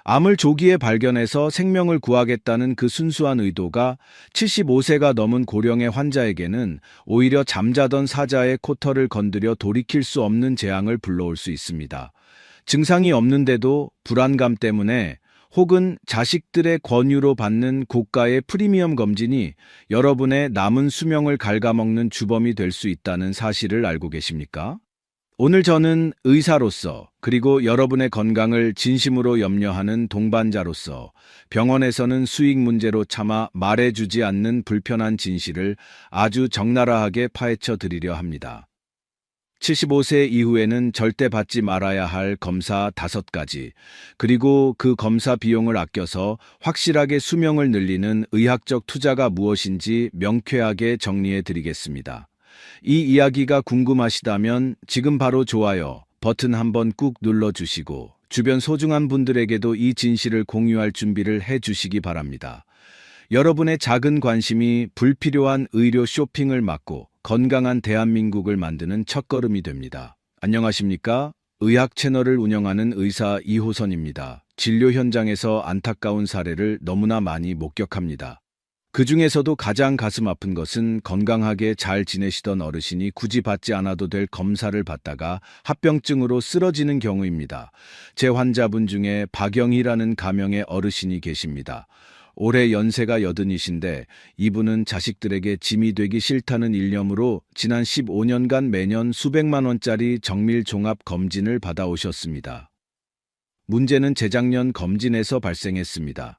암을 조기에 발견해서 생명을 구하겠다는 그 순수한 의도가 75세가 넘은 고령의 환자에게는 오히려 잠자던 사자의 코털을 건드려 돌이킬 수 없는 재앙을 불러올 수 있습니다. 증상이 없는데도 불안감 때문에 혹은 자식들의 권유로 받는 고가의 프리미엄 검진이 여러분의 남은 수명을 갉아먹는 주범이 될 수 있다는 사실을 알고 계십니까? 오늘 저는 의사로서 그리고 여러분의 건강을 진심으로 염려하는 동반자로서 병원에서는 수익 문제로 차마 말해주지 않는 불편한 진실을 아주 적나라하게 파헤쳐 드리려 합니다. 75세 이후에는 절대 받지 말아야 할 검사 5가지, 그리고 그 검사 비용을 아껴서 확실하게 수명을 늘리는 의학적 투자가 무엇인지 명쾌하게 정리해 드리겠습니다. 이 이야기가 궁금하시다면 지금 바로 좋아요 버튼 한번 꾹 눌러주시고 주변 소중한 분들에게도 이 진실을 공유할 준비를 해 주시기 바랍니다. 여러분의 작은 관심이 불필요한 의료 쇼핑을 막고 건강한 대한민국을 만드는 첫걸음이 됩니다. 안녕하십니까? 의학 채널을 운영하는 의사 이호선입니다. 진료 현장에서 안타까운 사례를 너무나 많이 목격합니다. 그 중에서도 가장 가슴 아픈 것은 건강하게 잘 지내시던 어르신이 굳이 받지 않아도 될 검사를 받다가 합병증으로 쓰러지는 경우입니다. 제 환자분 중에 박영희라는 가명의 어르신이 계십니다. 올해 연세가 80이신데 이분은 자식들에게 짐이 되기 싫다는 일념으로 지난 15년간 매년 수백만 원짜리 정밀 종합 검진을 받아오셨습니다. 문제는 재작년 검진에서 발생했습니다.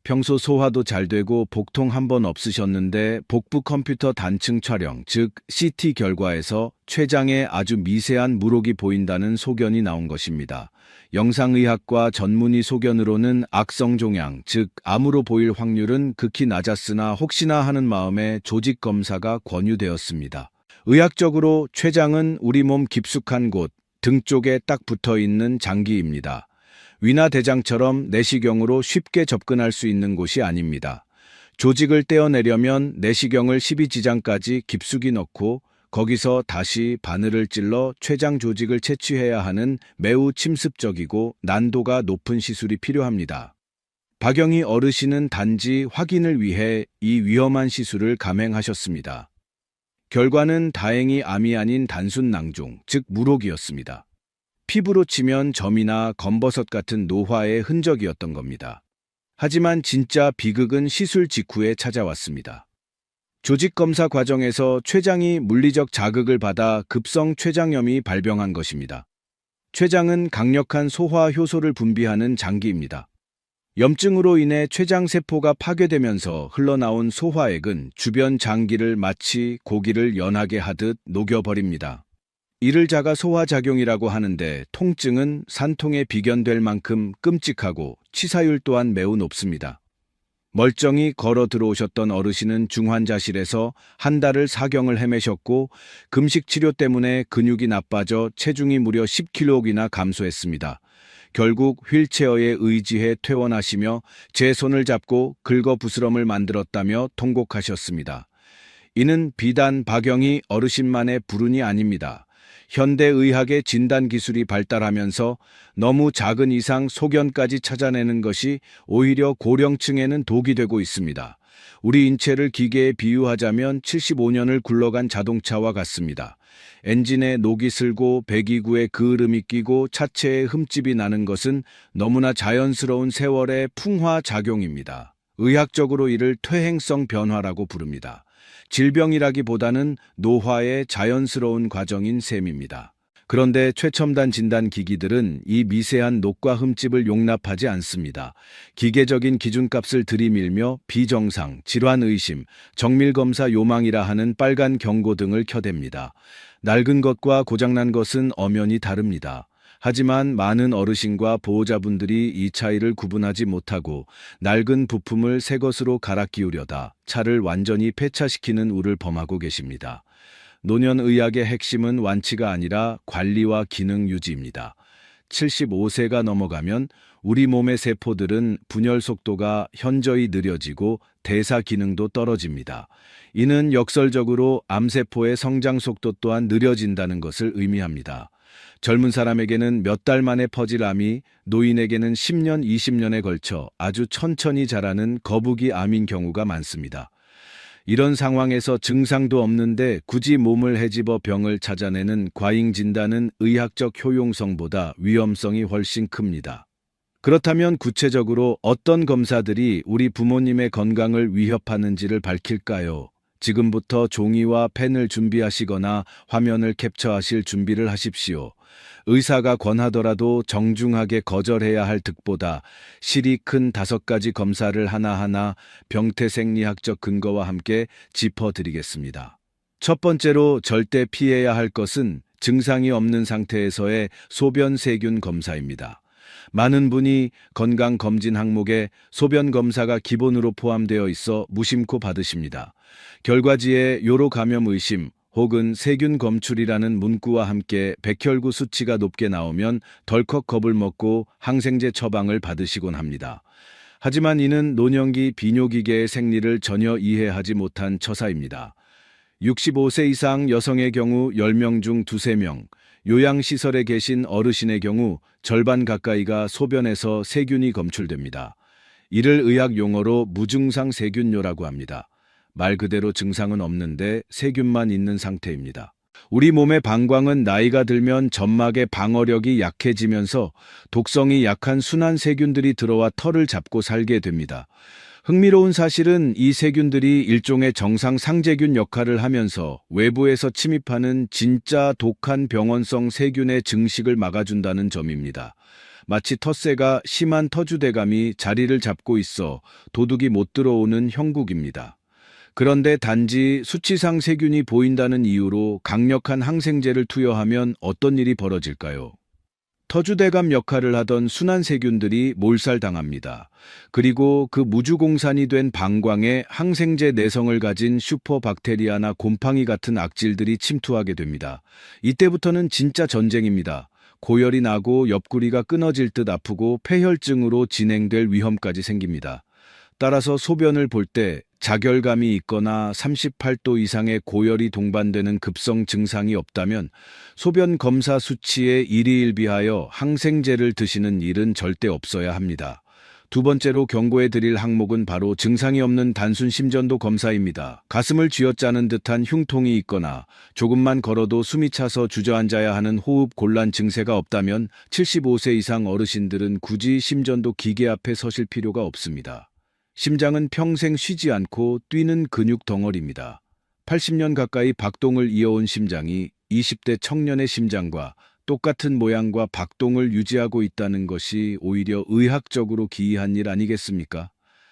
평소 소화도 잘 되고 복통 한 번 없으셨는데 복부 컴퓨터 단층 촬영, 즉 CT 결과에서 췌장에 아주 미세한 물혹이 보인다는 소견이 나온 것입니다. 영상의학과 전문의 소견으로는 악성종양, 즉 암으로 보일 확률은 극히 낮았으나 혹시나 하는 마음에 조직 검사가 권유되었습니다. 의학적으로 췌장은 우리 몸 깊숙한 곳, 등 쪽에 딱 붙어 있는 장기입니다. 위나 대장처럼 내시경으로 쉽게 접근할 수 있는 곳이 아닙니다. 조직을 떼어내려면 내시경을 12지장까지 깊숙이 넣고 거기서 다시 바늘을 찔러 췌장 조직을 채취해야 하는 매우 침습적이고 난도가 높은 시술이 필요합니다. 박영희 어르신은 단지 확인을 위해 이 위험한 시술을 감행하셨습니다. 결과는 다행히 암이 아닌 단순 낭종, 즉 물혹이었습니다. 피부로 치면 점이나 검버섯 같은 노화의 흔적이었던 겁니다. 하지만 진짜 비극은 시술 직후에 찾아왔습니다. 조직 검사 과정에서 췌장이 물리적 자극을 받아 급성 췌장염이 발병한 것입니다. 췌장은 강력한 소화 효소를 분비하는 장기입니다. 염증으로 인해 췌장 세포가 파괴되면서 흘러나온 소화액은 주변 장기를 마치 고기를 연하게 하듯 녹여버립니다. 이를 자가 소화작용이라고 하는데 통증은 산통에 비견될 만큼 끔찍하고 치사율 또한 매우 높습니다. 멀쩡히 걸어 들어오셨던 어르신은 중환자실에서 한 달을 사경을 헤매셨고 금식 치료 때문에 근육이 나빠져 체중이 무려 10kg이나 감소했습니다. 결국 휠체어에 의지해 퇴원하시며 제 손을 잡고 긁어부스럼을 만들었다며 통곡하셨습니다. 이는 비단 박영희 어르신만의 불운이 아닙니다. 현대의학의 진단기술이 발달하면서 너무 작은 이상 소견까지 찾아내는 것이 오히려 고령층에는 독이 되고 있습니다. 우리 인체를 기계에 비유하자면 75년을 굴러간 자동차와 같습니다. 엔진에 녹이 슬고 배기구에 그을음이 끼고 차체에 흠집이 나는 것은 너무나 자연스러운 세월의 풍화작용입니다. 의학적으로 이를 퇴행성 변화라고 부릅니다. 질병이라기보다는 노화의 자연스러운 과정인 셈입니다. 그런데 최첨단 진단 기기들은 이 미세한 녹과 흠집을 용납하지 않습니다. 기계적인 기준값을 들이밀며 비정상, 질환 의심, 정밀검사 요망이라 하는 빨간 경고등을 켜댑니다. 낡은 것과 고장난 것은 엄연히 다릅니다. 하지만 많은 어르신과 보호자분들이 이 차이를 구분하지 못하고 낡은 부품을 새 것으로 갈아 끼우려다 차를 완전히 폐차시키는 우를 범하고 계십니다. 노년의학의 핵심은 완치가 아니라 관리와 기능 유지입니다. 75세가 넘어가면 우리 몸의 세포들은 분열 속도가 현저히 느려지고 대사 기능도 떨어집니다. 이는 역설적으로 암세포의 성장 속도 또한 느려진다는 것을 의미합니다. 젊은 사람에게는 몇 달 만에 퍼질 암이 노인에게는 10년, 20년에 걸쳐 아주 천천히 자라는 거북이 암인 경우가 많습니다. 이런 상황에서 증상도 없는데 굳이 몸을 헤집어 병을 찾아내는 과잉 진단은 의학적 효용성보다 위험성이 훨씬 큽니다. 그렇다면 구체적으로 어떤 검사들이 우리 부모님의 건강을 위협하는지를 밝힐까요? 지금부터 종이와 펜을 준비하시거나 화면을 캡처하실 준비를 하십시오. 의사가 권하더라도 정중하게 거절해야 할 득보다 실이 큰 5가지 검사를 하나하나 병태생리학적 근거와 함께 짚어드리겠습니다. 첫 번째로 절대 피해야 할 것은 증상이 없는 상태에서의 소변 세균 검사입니다. 많은 분이 건강검진 항목에 소변 검사가 기본으로 포함되어 있어 무심코 받으십니다. 결과지에 요로 감염 의심 혹은 세균 검출이라는 문구와 함께 백혈구 수치가 높게 나오면 덜컥 겁을 먹고 항생제 처방을 받으시곤 합니다. 하지만 이는 노년기 비뇨기계의 생리를 전혀 이해하지 못한 처사입니다. 65세 이상 여성의 경우 10명 중 2~3명, 요양시설에 계신 어르신의 경우 절반 가까이가 소변에서 세균이 검출됩니다. 이를 의학 용어로 무증상 세균뇨라고 합니다. 말 그대로 증상은 없는데 세균만 있는 상태입니다. 우리 몸의 방광은 나이가 들면 점막의 방어력이 약해지면서 독성이 약한 순한 세균들이 들어와 털을 잡고 살게 됩니다. 흥미로운 사실은 이 세균들이 일종의 정상 상재균 역할을 하면서 외부에서 침입하는 진짜 독한 병원성 세균의 증식을 막아준다는 점입니다. 마치 텃새가 심한 터주대감이 자리를 잡고 있어 도둑이 못 들어오는 형국입니다. 그런데 단지 수치상 세균이 보인다는 이유로 강력한 항생제를 투여하면 어떤 일이 벌어질까요? 터주대감 역할을 하던 순한 세균들이 몰살당합니다. 그리고 그 무주공산이 된 방광에 항생제 내성을 가진 슈퍼박테리아나 곰팡이 같은 악질들이 침투하게 됩니다. 이때부터는 진짜 전쟁입니다. 고열이 나고 옆구리가 끊어질 듯 아프고 폐혈증으로 진행될 위험까지 생깁니다. 따라서 소변을 볼 때 자결감이 있거나 38도 이상의 고열이 동반되는 급성 증상이 없다면 소변 검사 수치에 일희일비하여 항생제를 드시는 일은 절대 없어야 합니다. 두 번째로 경고해 드릴 항목은 바로 증상이 없는 단순 심전도 검사입니다. 가슴을 쥐어짜는 듯한 흉통이 있거나 조금만 걸어도 숨이 차서 주저앉아야 하는 호흡 곤란 증세가 없다면 75세 이상 어르신들은 굳이 심전도 기계 앞에 서실 필요가 없습니다. 심장은 평생 쉬지 않고 뛰는 근육 덩어리입니다. 80년 가까이 박동을 이어온 심장이 20대 청년의 심장과 똑같은 모양과 박동을 유지하고 있다는 것이 오히려 의학적으로 기이한 일 아니겠습니까?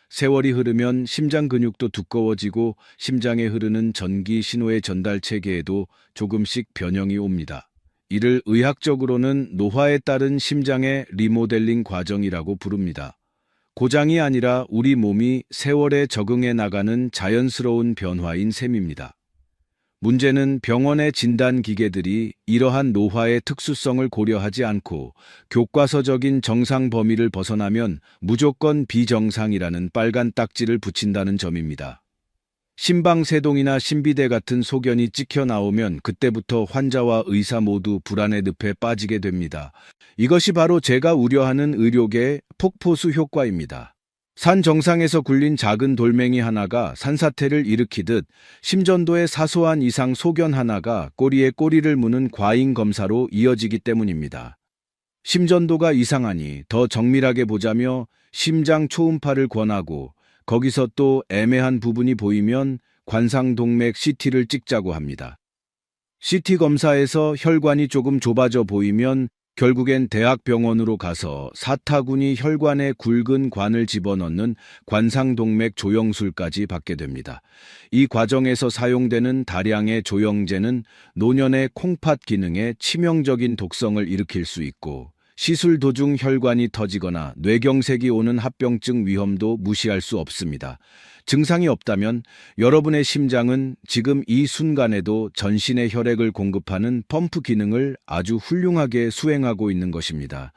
세월이 흐르면 심장 근육도 두꺼워지고 심장에 흐르는 전기 신호의 전달 체계에도 조금씩 변형이 옵니다. 이를 의학적으로는 노화에 따른 심장의 리모델링 과정이라고 부릅니다. 고장이 아니라 우리 몸이 세월에 적응해 나가는 자연스러운 변화인 셈입니다. 문제는 병원의 진단 기계들이 이러한 노화의 특수성을 고려하지 않고 교과서적인 정상 범위를 벗어나면 무조건 비정상이라는 빨간 딱지를 붙인다는 점입니다. 심방세동이나 심비대 같은 소견이 찍혀 나오면 그때부터 환자와 의사 모두 불안의 늪에 빠지게 됩니다. 이것이 바로 제가 우려하는 의료계의 폭포수 효과입니다. 산 정상에서 굴린 작은 돌멩이 하나가 산사태를 일으키듯 심전도의 사소한 이상 소견 하나가 꼬리에 꼬리를 무는 과잉 검사로 이어지기 때문입니다. 심전도가 이상하니 더 정밀하게 보자며 심장 초음파를 권하고 거기서 또 애매한 부분이 보이면 관상동맥 CT를 찍자고 합니다. CT 검사에서 혈관이 조금 좁아져 보이면 결국엔 대학병원으로 가서 사타구니 혈관에 굵은 관을 집어넣는 관상동맥 조영술까지 받게 됩니다. 이 과정에서 사용되는 다량의 조영제는 노년의 콩팥 기능에 치명적인 독성을 일으킬 수 있고 시술 도중 혈관이 터지거나 뇌경색이 오는 합병증 위험도 무시할 수 없습니다. 증상이 없다면 여러분의 심장은 지금 이 순간에도 전신의 혈액을 공급하는 펌프 기능을 아주 훌륭하게 수행하고 있는 것입니다.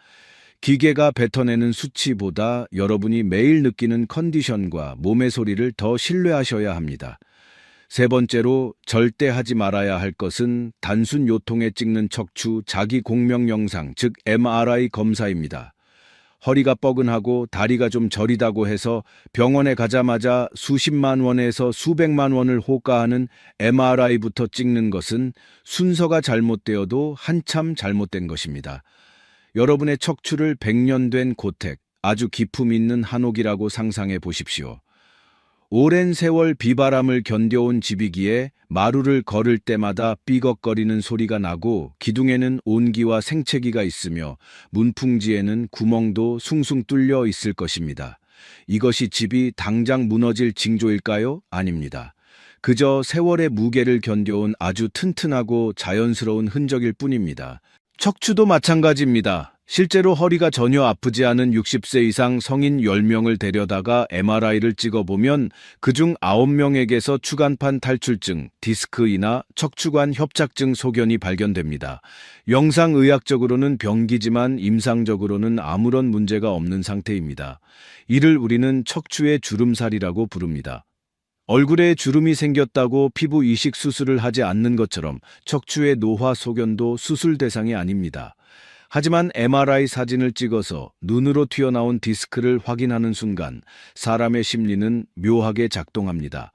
기계가 뱉어내는 수치보다 여러분이 매일 느끼는 컨디션과 몸의 소리를 더 신뢰하셔야 합니다. 세 번째로 절대 하지 말아야 할 것은 단순 요통에 찍는 척추 자기 공명 영상, 즉 MRI 검사입니다. 허리가 뻐근하고 다리가 좀 저리다고 해서 병원에 가자마자 수십만 원에서 수백만 원을 호가하는 MRI부터 찍는 것은 순서가 잘못되어도 한참 잘못된 것입니다. 여러분의 척추를 100년 된 고택, 아주 기품 있는 한옥이라고 상상해 보십시오. 오랜 세월 비바람을 견뎌온 집이기에 마루를 걸을 때마다 삐걱거리는 소리가 나고 기둥에는 온기와 생채기가 있으며 문풍지에는 구멍도 숭숭 뚫려 있을 것입니다. 이것이 집이 당장 무너질 징조일까요? 아닙니다. 그저 세월의 무게를 견뎌온 아주 튼튼하고 자연스러운 흔적일 뿐입니다. 척추도 마찬가지입니다. 실제로 허리가 전혀 아프지 않은 60세 이상 성인 10명을 데려다가 MRI를 찍어보면 그중 9명에게서 추간판 탈출증, 디스크이나 척추관 협착증 소견이 발견됩니다. 영상의학적으로는 병기지만 임상적으로는 아무런 문제가 없는 상태입니다. 이를 우리는 척추의 주름살이라고 부릅니다. 얼굴에 주름이 생겼다고 피부 이식 수술을 하지 않는 것처럼 척추의 노화 소견도 수술 대상이 아닙니다. 하지만 MRI 사진을 찍어서 눈으로 튀어나온 디스크를 확인하는 순간 사람의 심리는 묘하게 작동합니다.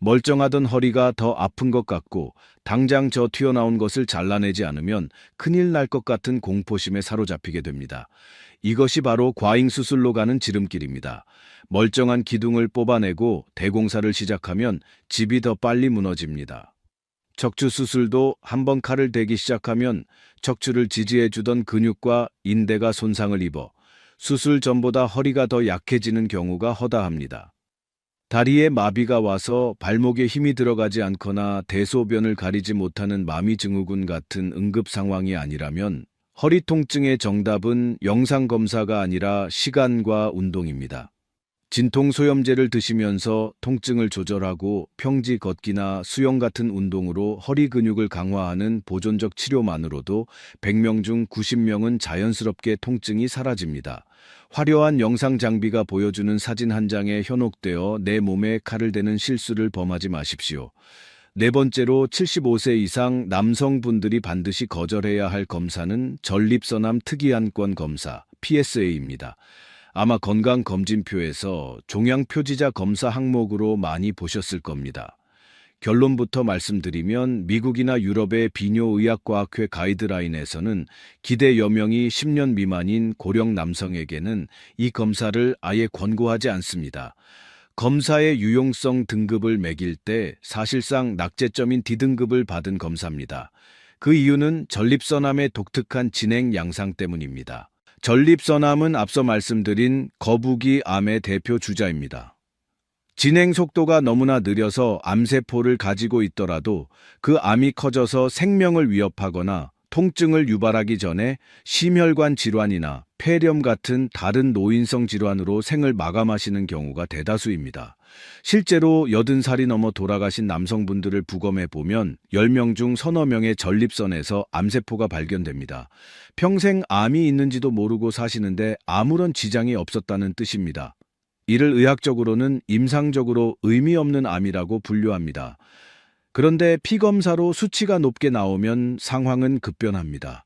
멀쩡하던 허리가 더 아픈 것 같고 당장 저 튀어나온 것을 잘라내지 않으면 큰일 날 것 같은 공포심에 사로잡히게 됩니다. 이것이 바로 과잉 수술로 가는 지름길입니다. 멀쩡한 기둥을 뽑아내고 대공사를 시작하면 집이 더 빨리 무너집니다. 척추 수술도 한번 칼을 대기 시작하면 척추를 지지해주던 근육과 인대가 손상을 입어 수술 전보다 허리가 더 약해지는 경우가 허다합니다. 다리에 마비가 와서 발목에 힘이 들어가지 않거나 대소변을 가리지 못하는 마미증후군 같은 응급 상황이 아니라면 허리 통증의 정답은 영상검사가 아니라 시간과 운동입니다. 진통소염제를 드시면서 통증을 조절하고 평지 걷기나 수영 같은 운동으로 허리 근육을 강화하는 보존적 치료만으로도 100명 중 90명은 자연스럽게 통증이 사라집니다. 화려한 영상 장비가 보여주는 사진 한 장에 현혹되어 내 몸에 칼을 대는 실수를 범하지 마십시오. 네 번째로 75세 이상 남성분들이 반드시 거절해야 할 검사는 전립선암 특이한권 검사, PSA입니다. 아마 건강검진표에서 종양표지자 검사 항목으로 많이 보셨을 겁니다. 결론부터 말씀드리면 미국이나 유럽의 비뇨의학과학회 가이드라인에서는 기대 여명이 10년 미만인 고령 남성에게는 이 검사를 아예 권고하지 않습니다. 검사의 유용성 등급을 매길 때 사실상 낙제점인 D등급을 받은 검사입니다. 그 이유는 전립선암의 독특한 진행 양상 때문입니다. 전립선암은 앞서 말씀드린 거북이 암의 대표 주자입니다. 진행 속도가 너무나 느려서 암세포를 가지고 있더라도 그 암이 커져서 생명을 위협하거나 통증을 유발하기 전에 심혈관 질환이나 폐렴 같은 다른 노인성 질환으로 생을 마감하시는 경우가 대다수입니다. 실제로 80살이 넘어 돌아가신 남성분들을 부검해 보면 10명 중 서너 명의 전립선에서 암세포가 발견됩니다. 평생 암이 있는지도 모르고 사시는데 아무런 지장이 없었다는 뜻입니다. 이를 의학적으로는 임상적으로 의미 없는 암이라고 분류합니다. 그런데 피검사로 수치가 높게 나오면 상황은 급변합니다.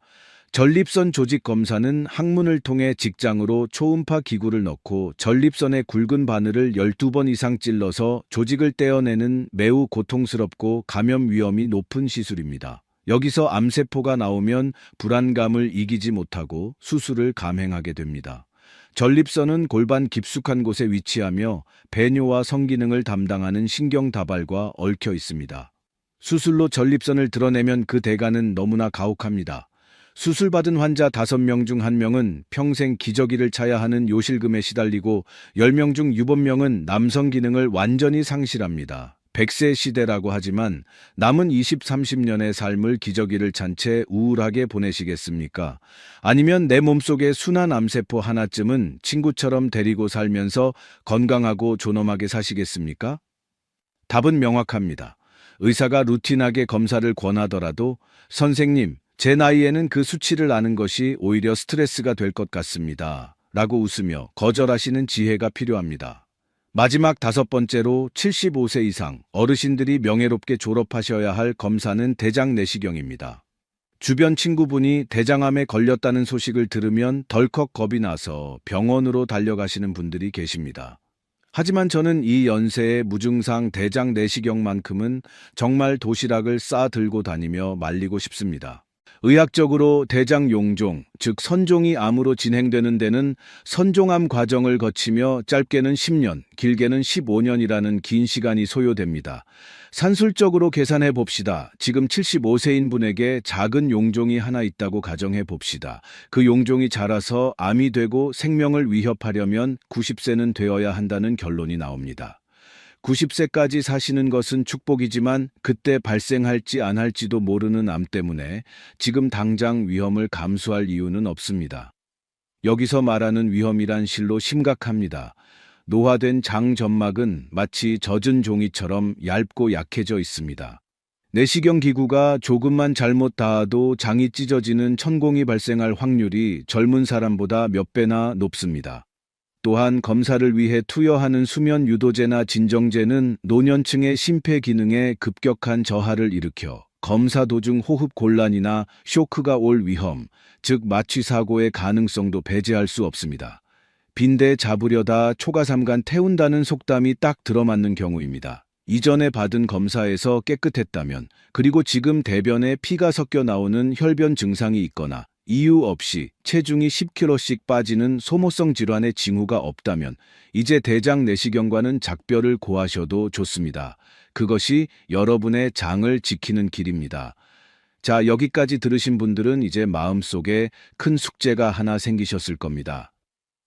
전립선 조직 검사는 항문을 통해 직장으로 초음파 기구를 넣고 전립선의 굵은 바늘을 12번 이상 찔러서 조직을 떼어내는 매우 고통스럽고 감염 위험이 높은 시술입니다. 여기서 암세포가 나오면 불안감을 이기지 못하고 수술을 감행하게 됩니다. 전립선은 골반 깊숙한 곳에 위치하며 배뇨와 성기능을 담당하는 신경다발과 얽혀 있습니다. 수술로 전립선을 드러내면 그 대가는 너무나 가혹합니다. 수술받은 환자 5명 중 1명은 평생 기저귀를 차야 하는 요실금에 시달리고 10명 중 7명은 남성 기능을 완전히 상실합니다. 100세 시대라고 하지만 남은 20, 30년의 삶을 기저귀를 찬 채 우울하게 보내시겠습니까? 아니면 내 몸속에 순한 암세포 하나쯤은 친구처럼 데리고 살면서 건강하고 존엄하게 사시겠습니까? 답은 명확합니다. 의사가 루틴하게 검사를 권하더라도 선생님, 제 나이에는 그 수치를 아는 것이 오히려 스트레스가 될 것 같습니다. 라고 웃으며 거절하시는 지혜가 필요합니다. 마지막 다섯 번째로 75세 이상 어르신들이 명예롭게 졸업하셔야 할 검사는 대장 내시경입니다. 주변 친구분이 대장암에 걸렸다는 소식을 들으면 덜컥 겁이 나서 병원으로 달려가시는 분들이 계십니다. 하지만 저는 이 연세의 무증상 대장 내시경만큼은 정말 도시락을 싸 들고 다니며 말리고 싶습니다. 의학적으로 대장 용종, 즉 선종이 암으로 진행되는 데는 선종암 과정을 거치며 짧게는 10년, 길게는 15년이라는 긴 시간이 소요됩니다. 산술적으로 계산해 봅시다. 지금 75세인 분에게 작은 용종이 하나 있다고 가정해 봅시다. 그 용종이 자라서 암이 되고 생명을 위협하려면 90세는 되어야 한다는 결론이 나옵니다. 90세까지 사시는 것은 축복이지만 그때 발생할지 안 할지도 모르는 암 때문에 지금 당장 위험을 감수할 이유는 없습니다. 여기서 말하는 위험이란 실로 심각합니다. 노화된 장 점막은 마치 젖은 종이처럼 얇고 약해져 있습니다. 내시경 기구가 조금만 잘못 닿아도 장이 찢어지는 천공이 발생할 확률이 젊은 사람보다 몇 배나 높습니다. 또한 검사를 위해 투여하는 수면 유도제나 진정제는 노년층의 심폐 기능에 급격한 저하를 일으켜 검사 도중 호흡 곤란이나 쇼크가 올 위험, 즉 마취 사고의 가능성도 배제할 수 없습니다. 빈대 잡으려다 초가삼간 태운다는 속담이 딱 들어맞는 경우입니다. 이전에 받은 검사에서 깨끗했다면, 그리고 지금 대변에 피가 섞여 나오는 혈변 증상이 있거나 이유 없이 체중이 10kg씩 빠지는 소모성 질환의 징후가 없다면 이제 대장 내시경과는 작별을 고하셔도 좋습니다. 그것이 여러분의 장을 지키는 길입니다. 자, 여기까지 들으신 분들은 이제 마음속에 큰 숙제가 하나 생기셨을 겁니다.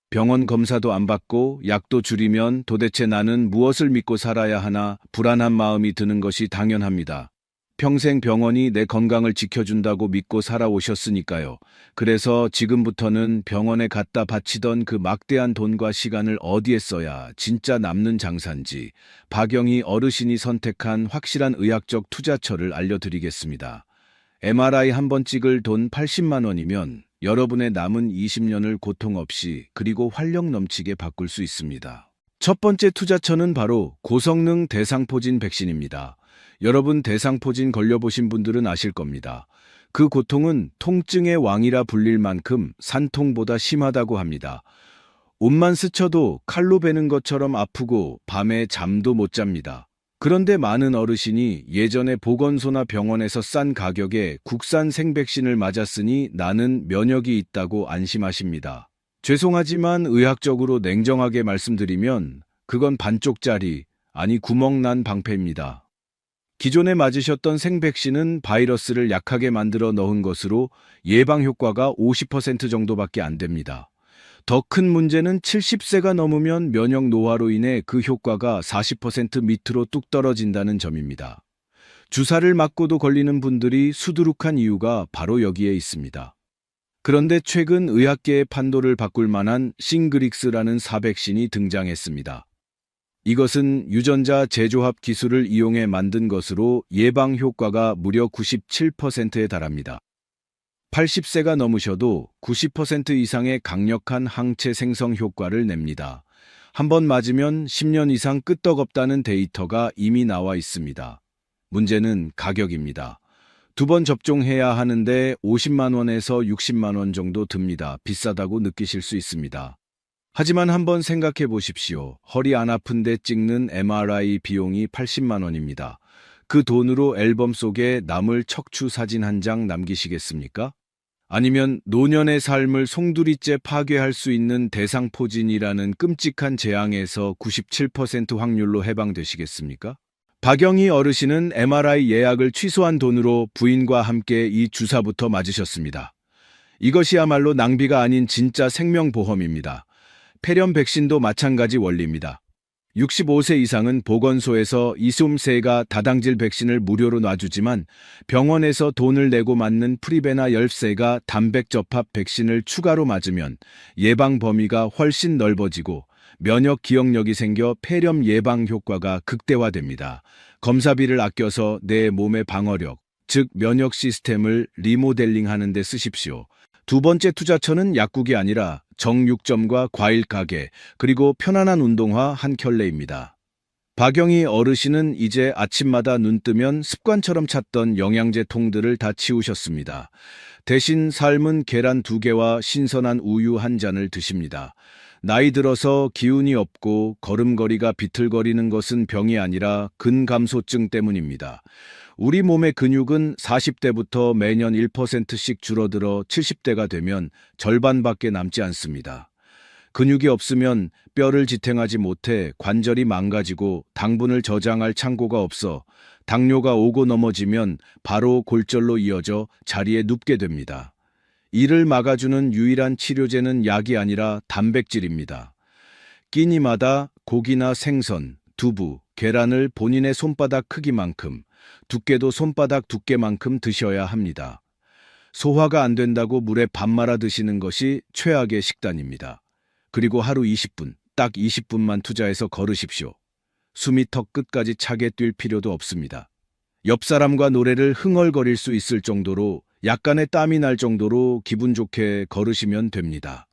병원 검사도 안 받고 약도 줄이면 도대체 나는 무엇을 믿고 살아야 하나 불안한 마음이 드는 것이 당연합니다. 평생 병원이 내 건강을 지켜준다고 믿고 살아오셨으니까요. 그래서 지금부터는 병원에 갖다 바치던 그 막대한 돈과 시간을 어디에 써야 진짜 남는 장사인지 박영희 어르신이 선택한 확실한 의학적 투자처를 알려드리겠습니다. MRI 한 번 찍을 돈 80만 원이면 여러분의 남은 20년을 고통 없이 그리고 활력 넘치게 바꿀 수 있습니다. 첫 번째 투자처는 바로 고성능 대상포진 백신입니다. 여러분 대상포진 걸려보신 분들은 아실 겁니다. 그 고통은 통증의 왕이라 불릴 만큼 산통보다 심하다고 합니다. 옷만 스쳐도 칼로 베는 것처럼 아프고 밤에 잠도 못 잡니다. 그런데 많은 어르신이 예전에 보건소나 병원에서 싼 가격에 국산 생백신을 맞았으니 나는 면역이 있다고 안심하십니다. 죄송하지만 의학적으로 냉정하게 말씀드리면 그건 반쪽짜리, 아니 구멍난 방패입니다. 기존에 맞으셨던 생백신은 바이러스를 약하게 만들어 넣은 것으로 예방 효과가 50% 정도밖에 안 됩니다. 더 큰 문제는 70세가 넘으면 면역 노화로 인해 그 효과가 40% 밑으로 뚝 떨어진다는 점입니다. 주사를 맞고도 걸리는 분들이 수두룩한 이유가 바로 여기에 있습니다. 그런데 최근 의학계의 판도를 바꿀 만한 싱그릭스라는 사백신이 등장했습니다. 이것은 유전자 재조합 기술을 이용해 만든 것으로 예방 효과가 무려 97%에 달합니다. 80세가 넘으셔도 90% 이상의 강력한 항체 생성 효과를 냅니다. 한번 맞으면 10년 이상 끄떡없다는 데이터가 이미 나와 있습니다. 문제는 가격입니다. 두 번 접종해야 하는데 50만 원에서 60만 원 정도 듭니다. 비싸다고 느끼실 수 있습니다. 하지만 한번 생각해 보십시오. 허리 안 아픈데 찍는 MRI 비용이 80만 원입니다. 그 돈으로 앨범 속에 나물 척추 사진 한 장 남기시겠습니까? 아니면 노년의 삶을 송두리째 파괴할 수 있는 대상포진이라는 끔찍한 재앙에서 97% 확률로 해방되시겠습니까? 박영희 어르신은 MRI 예약을 취소한 돈으로 부인과 함께 이 주사부터 맞으셨습니다. 이것이야말로 낭비가 아닌 진짜 생명보험입니다. 폐렴 백신도 마찬가지 원리입니다. 65세 이상은 보건소에서 이솜세가 다당질 백신을 무료로 놔주지만 병원에서 돈을 내고 맞는 프리베나 10세가 단백 접합 백신을 추가로 맞으면 예방 범위가 훨씬 넓어지고 면역 기억력이 생겨 폐렴 예방 효과가 극대화됩니다. 검사비를 아껴서 내 몸의 방어력, 즉 면역 시스템을 리모델링하는 데 쓰십시오. 두 번째 투자처는 약국이 아니라 정육점과 과일 가게, 그리고 편안한 운동화 한 켤레입니다. 박영희 어르신은 이제 아침마다 눈 뜨면 습관처럼 찾던 영양제 통들을 다 치우셨습니다. 대신 삶은 계란 2개와 신선한 우유 한 잔을 드십니다. 나이 들어서 기운이 없고 걸음걸이가 비틀거리는 것은 병이 아니라 근감소증 때문입니다. 우리 몸의 근육은 40대부터 매년 1%씩 줄어들어 70대가 되면 절반밖에 남지 않습니다. 근육이 없으면 뼈를 지탱하지 못해 관절이 망가지고 당분을 저장할 창고가 없어 당뇨가 오고 넘어지면 바로 골절로 이어져 자리에 눕게 됩니다. 이를 막아주는 유일한 치료제는 약이 아니라 단백질입니다. 끼니마다 고기나 생선, 두부, 계란을 본인의 손바닥 크기만큼, 두께도 손바닥 두께만큼 드셔야 합니다. 소화가 안 된다고 물에 밥 말아 드시는 것이 최악의 식단입니다. 그리고 하루 20분, 딱 20분만 투자해서 걸으십시오. 숨이 턱 끝까지 차게 뛸 필요도 없습니다. 옆 사람과 노래를 흥얼거릴 수 있을 정도로 약간의 땀이 날 정도로 기분 좋게 걸으시면 됩니다.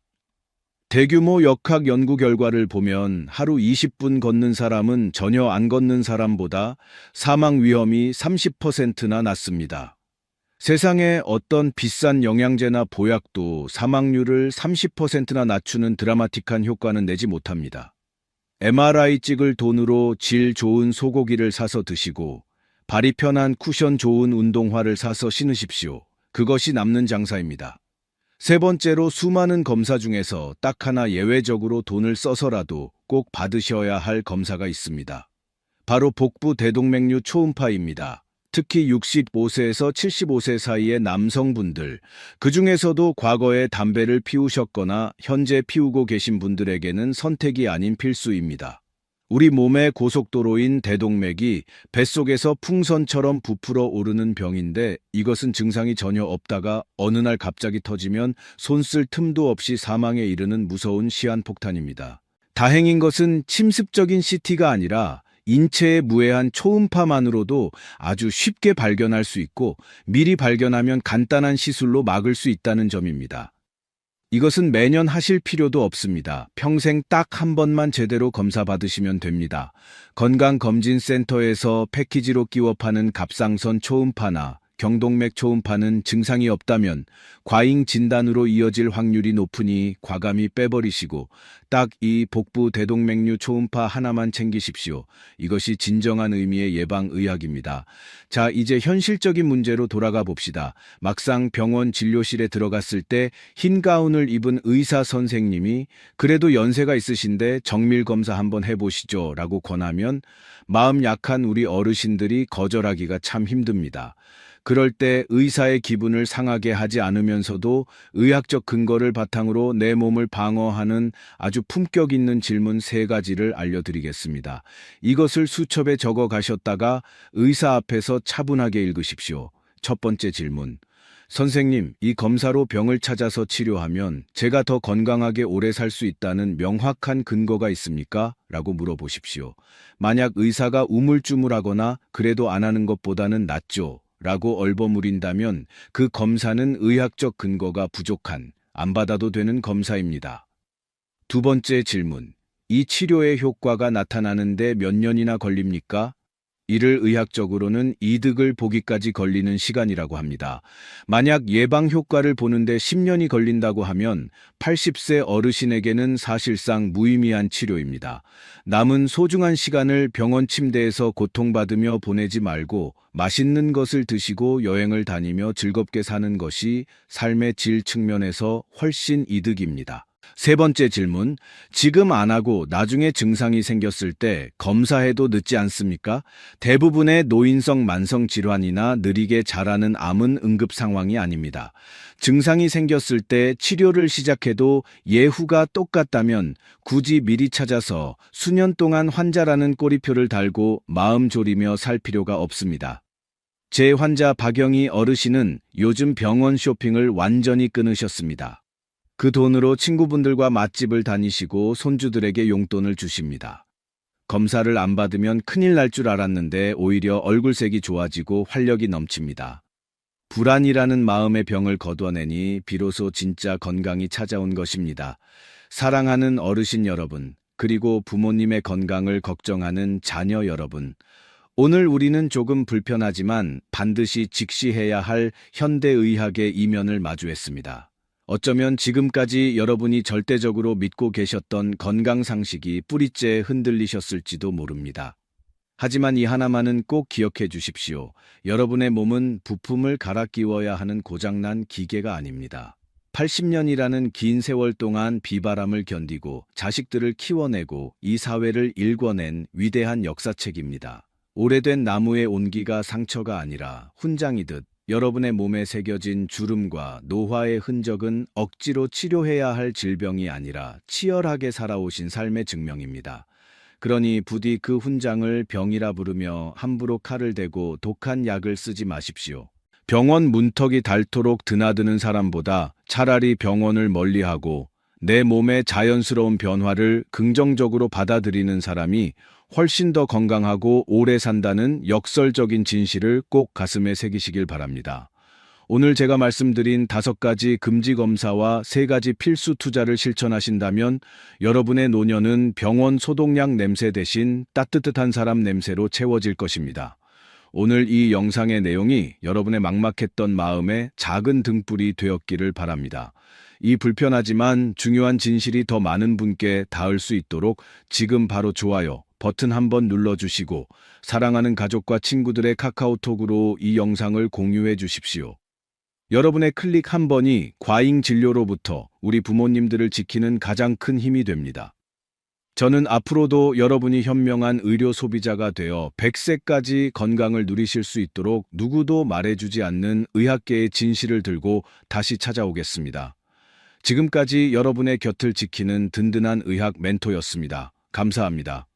대규모 역학 연구 결과를 보면 하루 20분 걷는 사람은 전혀 안 걷는 사람보다 사망 위험이 30%나 낮습니다. 세상에 어떤 비싼 영양제나 보약도 사망률을 30%나 낮추는 드라마틱한 효과는 내지 못합니다. MRI 찍을 돈으로 질 좋은 소고기를 사서 드시고 발이 편한 쿠션 좋은 운동화를 사서 신으십시오. 그것이 남는 장사입니다. 세 번째로 수많은 검사 중에서 딱 하나 예외적으로 돈을 써서라도 꼭 받으셔야 할 검사가 있습니다. 바로 복부 대동맥류 초음파입니다. 특히 65세에서 75세 사이의 남성분들, 그 중에서도 과거에 담배를 피우셨거나 현재 피우고 계신 분들에게는 선택이 아닌 필수입니다. 우리 몸의 고속도로인 대동맥이 뱃속에서 풍선처럼 부풀어 오르는 병인데 이것은 증상이 전혀 없다가 어느 날 갑자기 터지면 손 쓸 틈도 없이 사망에 이르는 무서운 시한폭탄입니다. 다행인 것은 침습적인 CT가 아니라 인체에 무해한 초음파만으로도 아주 쉽게 발견할 수 있고 미리 발견하면 간단한 시술로 막을 수 있다는 점입니다. 이것은 매년 하실 필요도 없습니다. 평생 딱 한 번만 제대로 검사 받으시면 됩니다. 건강검진센터에서 패키지로 끼워 파는 갑상선 초음파나 경동맥 초음파는 증상이 없다면 과잉 진단으로 이어질 확률이 높으니 과감히 빼버리시고 딱 이 복부 대동맥류 초음파 하나만 챙기십시오. 이것이 진정한 의미의 예방의학입니다. 자, 이제 현실적인 문제로 돌아가 봅시다. 막상 병원 진료실에 들어갔을 때 흰 가운을 입은 의사 선생님이 그래도 연세가 있으신데 정밀 검사 한번 해보시죠 라고 권하면 마음 약한 우리 어르신들이 거절하기가 참 힘듭니다. 그럴 때 의사의 기분을 상하게 하지 않으면서도 의학적 근거를 바탕으로 내 몸을 방어하는 아주 품격 있는 질문 3가지를 알려드리겠습니다. 이것을 수첩에 적어 가셨다가 의사 앞에서 차분하게 읽으십시오. 첫 번째 질문. 선생님, 이 검사로 병을 찾아서 치료하면 제가 더 건강하게 오래 살 수 있다는 명확한 근거가 있습니까? 라고 물어보십시오. 만약 의사가 우물쭈물하거나 그래도 안 하는 것보다는 낫죠. 라고 얼버무린다면 그 검사는 의학적 근거가 부족한, 안 받아도 되는 검사입니다. 두 번째 질문. 이 치료의 효과가 나타나는데 몇 년이나 걸립니까? 이를 의학적으로는 이득을 보기까지 걸리는 시간이라고 합니다. 만약 예방 효과를 보는데 10년이 걸린다고 하면 80세 어르신에게는 사실상 무의미한 치료입니다. 남은 소중한 시간을 병원 침대에서 고통받으며 보내지 말고 맛있는 것을 드시고 여행을 다니며 즐겁게 사는 것이 삶의 질 측면에서 훨씬 이득입니다. 세 번째 질문. 지금 안 하고 나중에 증상이 생겼을 때 검사해도 늦지 않습니까? 대부분의 노인성 만성 질환이나 느리게 자라는 암은 응급 상황이 아닙니다. 증상이 생겼을 때 치료를 시작해도 예후가 똑같다면 굳이 미리 찾아서 수년 동안 환자라는 꼬리표를 달고 마음 졸이며 살 필요가 없습니다. 제 환자 박영희 어르신은 요즘 병원 쇼핑을 완전히 끊으셨습니다. 그 돈으로 친구분들과 맛집을 다니시고 손주들에게 용돈을 주십니다. 검사를 안 받으면 큰일 날 줄 알았는데 오히려 얼굴색이 좋아지고 활력이 넘칩니다. 불안이라는 마음의 병을 걷어내니 비로소 진짜 건강이 찾아온 것입니다. 사랑하는 어르신 여러분, 그리고 부모님의 건강을 걱정하는 자녀 여러분, 오늘 우리는 조금 불편하지만 반드시 직시해야 할 현대의학의 이면을 마주했습니다. 어쩌면 지금까지 여러분이 절대적으로 믿고 계셨던 건강 상식이 뿌리째에 흔들리셨을지도 모릅니다. 하지만 이 하나만은 꼭 기억해 주십시오. 여러분의 몸은 부품을 갈아 끼워야 하는 고장난 기계가 아닙니다. 80년이라는 긴 세월 동안 비바람을 견디고 자식들을 키워내고 이 사회를 일궈낸 위대한 역사책입니다. 오래된 나무의 온기가 상처가 아니라 훈장이듯 여러분의 몸에 새겨진 주름과 노화의 흔적은 억지로 치료해야 할 질병이 아니라 치열하게 살아오신 삶의 증명입니다. 그러니 부디 그 훈장을 병이라 부르며 함부로 칼을 대고 독한 약을 쓰지 마십시오. 병원 문턱이 닳도록 드나드는 사람보다 차라리 병원을 멀리하고 내 몸의 자연스러운 변화를 긍정적으로 받아들이는 사람이 훨씬 더 건강하고 오래 산다는 역설적인 진실을 꼭 가슴에 새기시길 바랍니다. 오늘 제가 말씀드린 5가지 금지 검사와 3가지 필수 투자를 실천하신다면 여러분의 노년은 병원 소독약 냄새 대신 따뜻한 사람 냄새로 채워질 것입니다. 오늘 이 영상의 내용이 여러분의 막막했던 마음에 작은 등불이 되었기를 바랍니다. 이 불편하지만 중요한 진실이 더 많은 분께 닿을 수 있도록 지금 바로 좋아요 버튼 한번 눌러주시고 사랑하는 가족과 친구들의 카카오톡으로 이 영상을 공유해 주십시오. 여러분의 클릭 한 번이 과잉 진료로부터 우리 부모님들을 지키는 가장 큰 힘이 됩니다. 저는 앞으로도 여러분이 현명한 의료 소비자가 되어 100세까지 건강을 누리실 수 있도록 누구도 말해주지 않는 의학계의 진실을 들고 다시 찾아오겠습니다. 지금까지 여러분의 곁을 지키는 든든한 의학 멘토였습니다. 감사합니다.